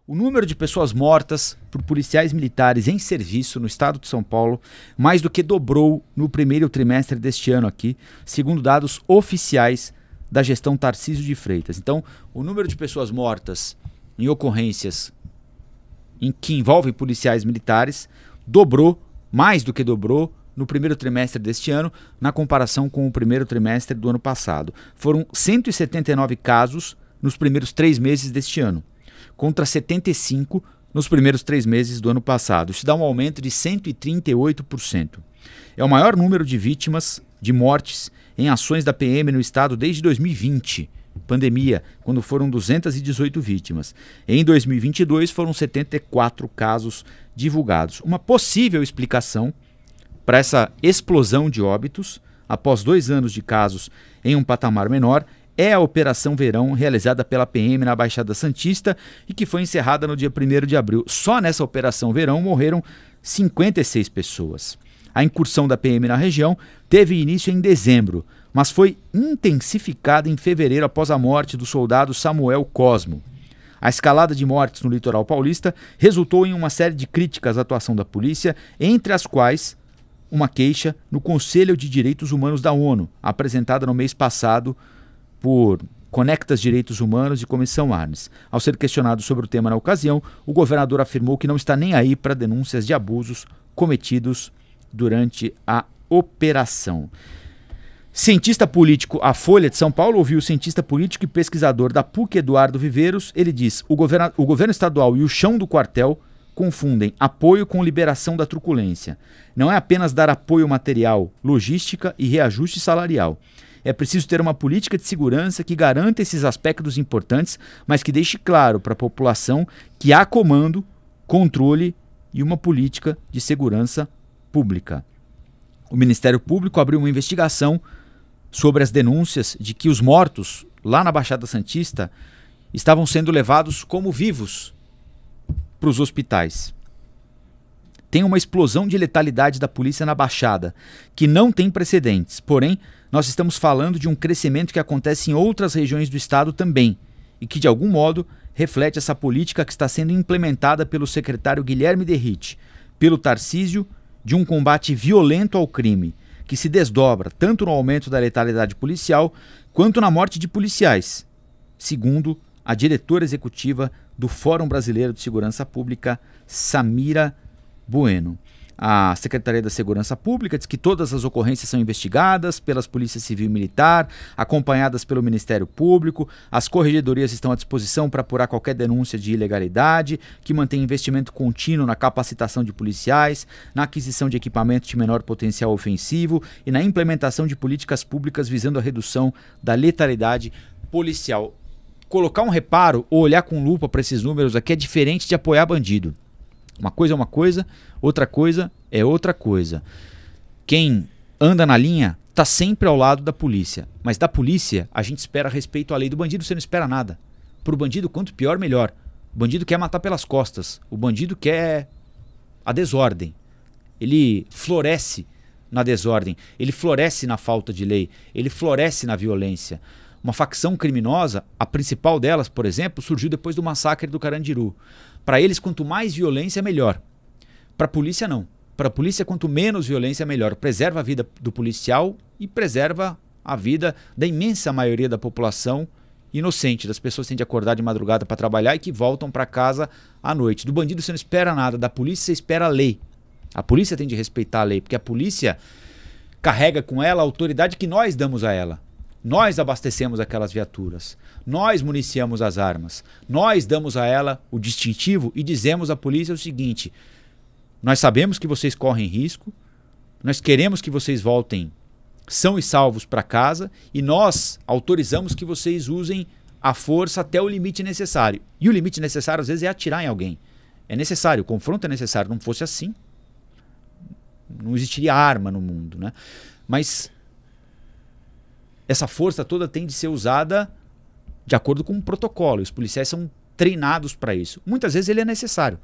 O número de pessoas mortas por policiais militares em serviço no estado de São Paulo mais do que dobrou no primeiro trimestre deste ano aqui, segundo dados oficiais da gestão Tarcísio de Freitas. Então, o número de pessoas mortas em ocorrências que envolvem policiais militares dobrou, mais do que dobrou, no primeiro trimestre deste ano, na comparação com o primeiro trimestre do ano passado. Foram 179 casos nos primeiros 3 meses deste ano, contra 75 nos primeiros 3 meses do ano passado. Isso dá um aumento de 138%. É o maior número de vítimas, de mortes, em ações da PM no estado desde 2020, pandemia, quando foram 218 vítimas. Em 2022 foram 74 casos divulgados. Uma possível explicação para essa explosão de óbitos, após 2 anos de casos em um patamar menor, é a Operação Verão, realizada pela PM na Baixada Santista e que foi encerrada no dia 1º de abril. Só nessa Operação Verão morreram 56 pessoas. A incursão da PM na região teve início em dezembro, mas foi intensificada em fevereiro após a morte do soldado Samuel Cosmo. A escalada de mortes no litoral paulista resultou em uma série de críticas à atuação da polícia, entre as quais uma queixa no Conselho de Direitos Humanos da ONU, apresentada no mês passado por Conectas Direitos Humanos e Comissão Arnes. Ao ser questionado sobre o tema na ocasião, o governador afirmou que não está nem aí para denúncias de abusos cometidos durante a operação. Cientista político, a Folha de São Paulo ouviu o cientista político e pesquisador da PUC, Eduardo Viveiros. Ele diz: o governo estadual e o chão do quartel confundem apoio com liberação da truculência. Não é apenas dar apoio material, logística e reajuste salarial. É preciso ter uma política de segurança que garanta esses aspectos importantes, mas que deixe claro para a população que há comando, controle e uma política de segurança pública. O Ministério Público abriu uma investigação sobre as denúncias de que os mortos lá na Baixada Santista estavam sendo levados como vivos para os hospitais. Tem uma explosão de letalidade da polícia na Baixada, que não tem precedentes. Porém, nós estamos falando de um crescimento que acontece em outras regiões do estado também, e que de algum modo reflete essa política que está sendo implementada pelo secretário Guilherme Derrite, pelo Tarcísio, de um combate violento ao crime, que se desdobra tanto no aumento da letalidade policial quanto na morte de policiais, segundo a diretora executiva do Fórum Brasileiro de Segurança Pública, Samira Bueno. A Secretaria da Segurança Pública diz que todas as ocorrências são investigadas pelas Polícia Civil e Militar, acompanhadas pelo Ministério Público. As corregedorias estão à disposição para apurar qualquer denúncia de ilegalidade, que mantém investimento contínuo na capacitação de policiais, na aquisição de equipamentos de menor potencial ofensivo e na implementação de políticas públicas visando a redução da letalidade policial. Colocar um reparo ou olhar com lupa para esses números aqui é diferente de apoiar bandido. Uma coisa é uma coisa, outra coisa é outra coisa. Quem anda na linha está sempre ao lado da polícia. Mas da polícia a gente espera respeito à lei. Do bandido você não espera nada. Para o bandido, quanto pior, melhor. O bandido quer matar pelas costas. O bandido quer a desordem. Ele floresce na desordem. Ele floresce na falta de lei. Ele floresce na violência. Uma facção criminosa, a principal delas, por exemplo, surgiu depois do massacre do Carandiru. Para eles, quanto mais violência, melhor. Para a polícia, não. Para a polícia, quanto menos violência, melhor. Preserva a vida do policial e preserva a vida da imensa maioria da população inocente, das pessoas que têm de acordar de madrugada para trabalhar e que voltam para casa à noite. Do bandido você não espera nada, da polícia você espera a lei. A polícia tem de respeitar a lei, porque a polícia carrega com ela a autoridade que nós damos a ela. Nós abastecemos aquelas viaturas, nós municiamos as armas, nós damos a ela o distintivo e dizemos à polícia o seguinte: nós sabemos que vocês correm risco, nós queremos que vocês voltem são e salvos para casa e nós autorizamos que vocês usem a força até o limite necessário. E o limite necessário às vezes é atirar em alguém. É necessário, o confronto é necessário. Não fosse assim, não existiria arma no mundo, né? Mas essa força toda tem de ser usada de acordo com um protocolo. Os policiais são treinados para isso. Muitas vezes ele é necessário.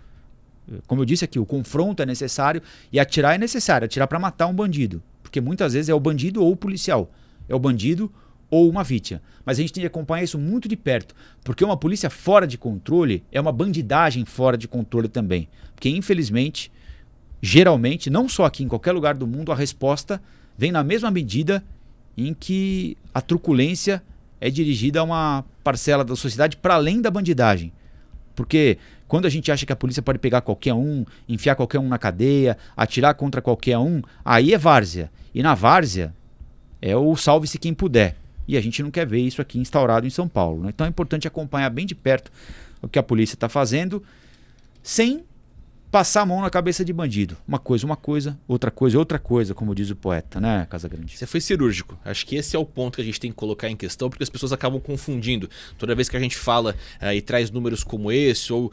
Como eu disse aqui, o confronto é necessário e atirar é necessário. Atirar para matar um bandido. Porque muitas vezes é o bandido ou o policial. É o bandido ou uma vítima. Mas a gente tem que acompanhar isso muito de perto, porque uma polícia fora de controle é uma bandidagem fora de controle também. Porque, infelizmente, geralmente, não só aqui, em qualquer lugar do mundo, a resposta vem na mesma medida em que a truculência é dirigida a uma parcela da sociedade para além da bandidagem. Porque quando a gente acha que a polícia pode pegar qualquer um, enfiar qualquer um na cadeia, atirar contra qualquer um, aí é várzea. E na várzea é o salve-se quem puder. E a gente não quer ver isso aqui instaurado em São Paulo, né? Então é importante acompanhar bem de perto o que a polícia está fazendo, sem passar a mão na cabeça de bandido. Uma coisa, outra coisa, como diz o poeta, né, Casagrande? Você foi cirúrgico. Acho que esse é o ponto que a gente tem que colocar em questão, porque as pessoas acabam confundindo. Toda vez que a gente fala e traz números como esse, ou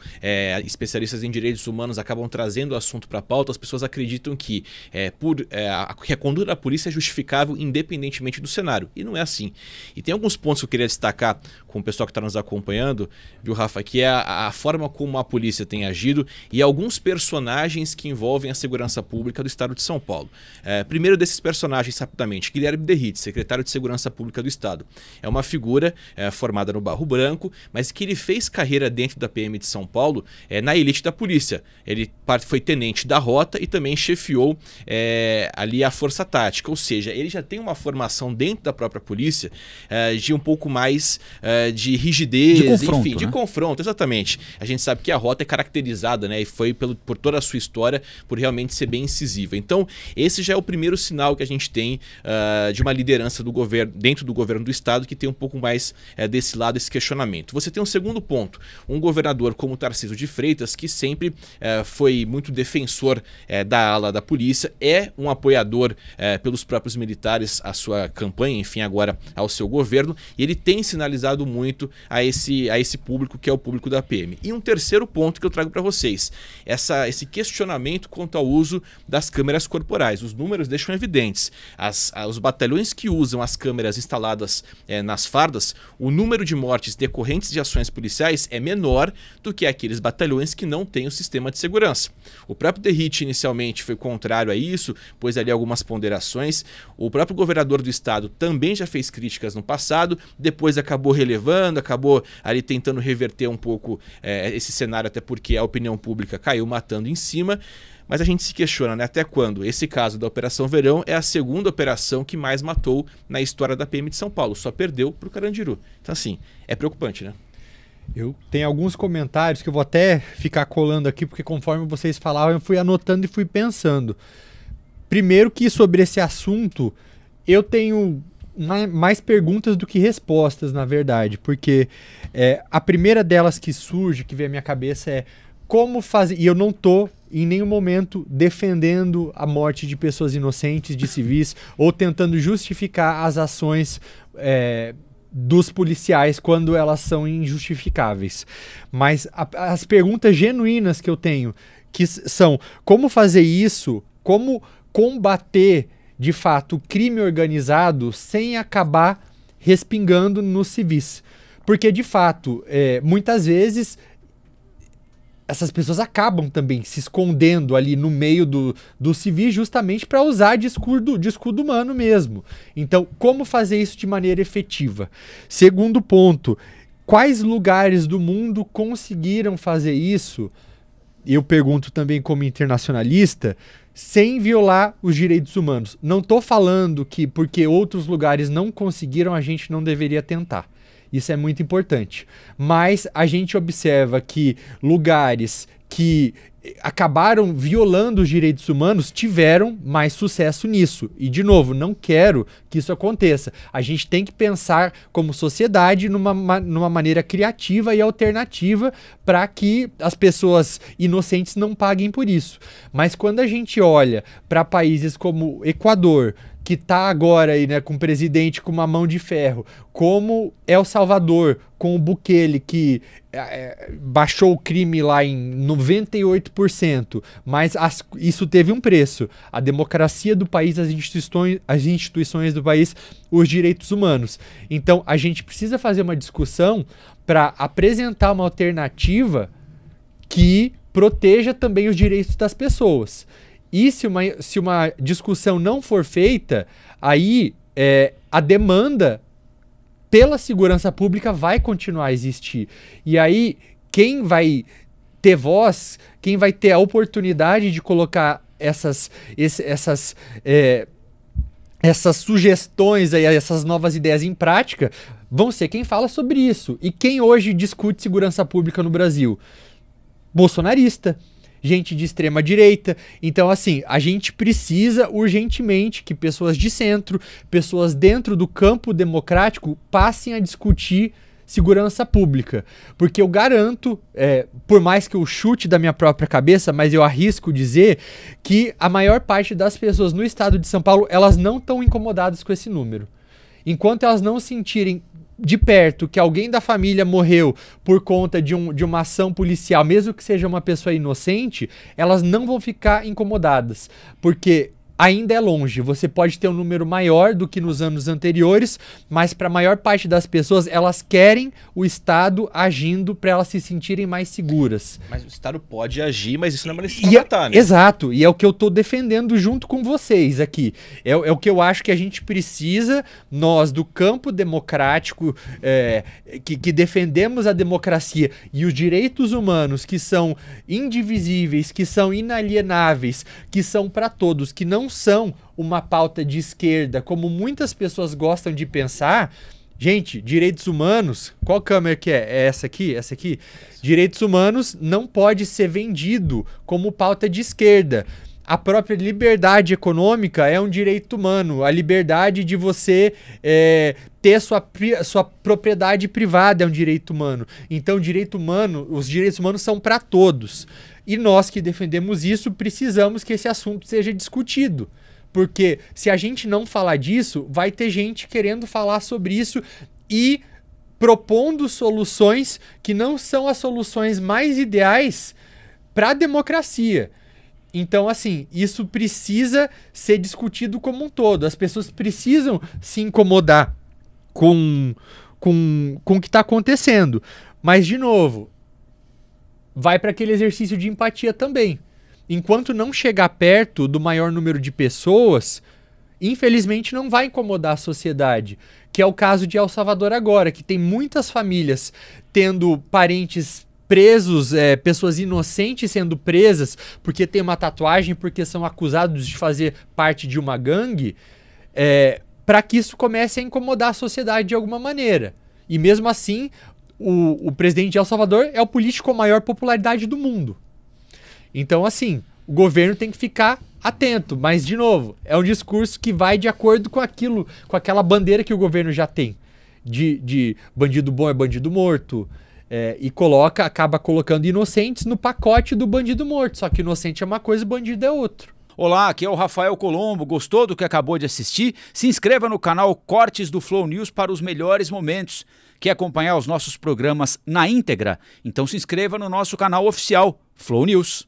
especialistas em direitos humanos acabam trazendo o assunto para a pauta, as pessoas acreditam que, que a conduta da polícia é justificável independentemente do cenário. E não é assim. E tem alguns pontos que eu queria destacar com o pessoal que está nos acompanhando, viu, Rafa, que é a forma como a polícia tem agido e alguns personagens que envolvem a segurança pública do estado de São Paulo. Primeiro desses personagens, rapidamente, Guilherme Derrite, secretário de Segurança Pública do estado. É uma figura formada no Barro Branco, mas que ele fez carreira dentro da PM de São Paulo na elite da polícia. Ele foi tenente da rota e também chefiou ali a força tática, ou seja, ele já tem uma formação dentro da própria polícia de um pouco mais de rigidez, de confronto, enfim, né? de confronto, exatamente. A gente sabe que a rota é caracterizada, né, e foi por toda a sua história, por realmente ser bem incisiva. Então, esse já é o primeiro sinal que a gente tem de uma liderança do governo, dentro do governo do estado, que tem um pouco mais desse lado, esse questionamento. Você tem um segundo ponto, um governador como Tarcísio de Freitas, que sempre foi muito defensor da ala da polícia, é um apoiador pelos próprios militares à sua campanha, enfim, agora ao seu governo, e ele tem sinalizado muito a esse público que é o público da PM. E um terceiro ponto que eu trago para vocês, esse questionamento quanto ao uso das câmeras corporais. Os números deixam evidentes. Os batalhões que usam as câmeras instaladas nas fardas, o número de mortes decorrentes de ações policiais é menor do que aqueles batalhões que não têm o sistema de segurança. O próprio Derrite inicialmente foi contrário a isso, pôs ali algumas ponderações. O próprio governador do estado também já fez críticas no passado, depois acabou relevando, acabou ali tentando reverter um pouco esse cenário, até porque a opinião pública caiu matando em cima. Mas a gente se questiona, né, até quando? Esse caso da Operação Verão é a segunda operação que mais matou na história da PM de São Paulo. Só perdeu para o Carandiru. Então, assim, é preocupante, né? Eu tenho alguns comentários que eu vou até ficar colando aqui, porque conforme vocês falavam, eu fui anotando e fui pensando. Primeiro que sobre esse assunto, eu tenho mais perguntas do que respostas, na verdade. Porque a primeira delas que surge, que vem à minha cabeça é como fazer... E eu não estou em nenhum momento defendendo a morte de pessoas inocentes, de civis, ou tentando justificar as ações dos policiais quando elas são injustificáveis. Mas as perguntas genuínas que eu tenho, que são como fazer isso, como combater de fato o crime organizado sem acabar respingando nos civis. Porque de fato, muitas vezes essas pessoas acabam também se escondendo ali no meio do civil justamente para usar de escudo humano mesmo. Então, como fazer isso de maneira efetiva? Segundo ponto, quais lugares do mundo conseguiram fazer isso? Eu pergunto também como internacionalista, sem violar os direitos humanos. Não estou falando que porque outros lugares não conseguiram, a gente não deveria tentar. Isso é muito importante. Mas a gente observa que lugares que acabaram violando os direitos humanos tiveram mais sucesso nisso. E, de novo, não quero que isso aconteça. A gente tem que pensar como sociedade numa maneira criativa e alternativa para que as pessoas inocentes não paguem por isso. Mas quando a gente olha para países como Equador, que está agora aí, né, com o presidente com uma mão de ferro, como El Salvador, com o Bukele, que baixou o crime lá em 98%, mas isso teve um preço. A democracia do país, as instituições do país, os direitos humanos. Então, a gente precisa fazer uma discussão para apresentar uma alternativa que proteja também os direitos das pessoas. E se uma discussão não for feita, aí a demanda pela segurança pública vai continuar a existir. E aí, quem vai ter voz, quem vai ter a oportunidade de colocar essas sugestões, aí, essas novas ideias em prática, vão ser quem fala sobre isso. E quem hoje discute segurança pública no Brasil? Bolsonarista, gente de extrema direita. Então, assim, a gente precisa urgentemente que pessoas de centro, pessoas dentro do campo democrático passem a discutir segurança pública. Porque eu garanto, por mais que eu chute da minha própria cabeça, mas eu arrisco dizer que a maior parte das pessoas no estado de São Paulo, elas não estão incomodadas com esse número. Enquanto elas não sentirem de perto que alguém da família morreu por conta de uma ação policial, mesmo que seja uma pessoa inocente, elas não vão ficar incomodadas, porque ainda é longe. Você pode ter um número maior do que nos anos anteriores, mas para a maior parte das pessoas, elas querem o Estado agindo para elas se sentirem mais seguras. Mas o Estado pode agir, mas isso não é uma necessidade, né? Exato, e é o que eu estou defendendo junto com vocês aqui. É o que eu acho que a gente precisa, nós do campo democrático, que defendemos a democracia e os direitos humanos, que são indivisíveis, que são inalienáveis, que são para todos, que não são uma pauta de esquerda, como muitas pessoas gostam de pensar. Gente, direitos humanos, qual câmera que é? É essa aqui? Essa aqui? Direitos humanos não pode ser vendido como pauta de esquerda. A própria liberdade econômica é um direito humano. A liberdade de você ter sua propriedade privada é um direito humano. Então, os direitos humanos são para todos. E nós que defendemos isso, precisamos que esse assunto seja discutido. Porque se a gente não falar disso, vai ter gente querendo falar sobre isso e propondo soluções que não são as soluções mais ideais para a democracia. Então, assim, isso precisa ser discutido como um todo. As pessoas precisam se incomodar com o que está acontecendo. Mas, de novo, vai para aquele exercício de empatia também. Enquanto não chegar perto do maior número de pessoas, infelizmente não vai incomodar a sociedade. Que é o caso de El Salvador agora, que tem muitas famílias tendo parentes presos, pessoas inocentes sendo presas porque tem uma tatuagem, porque são acusados de fazer parte de uma gangue, para que isso comece a incomodar a sociedade de alguma maneira. E mesmo assim, o presidente de El Salvador é o político com maior popularidade do mundo. Então, assim, o governo tem que ficar atento, mas, de novo, é um discurso que vai de acordo com aquilo, com aquela bandeira que o governo já tem, de bandido bom é bandido morto, e acaba colocando inocentes no pacote do bandido morto, só que inocente é uma coisa e bandido é outro. Olá, aqui é o Rafael Colombo. Gostou do que acabou de assistir? Se inscreva no canal Cortes do Flow News para os melhores momentos. Quer acompanhar os nossos programas na íntegra? Então se inscreva no nosso canal oficial, Flow News.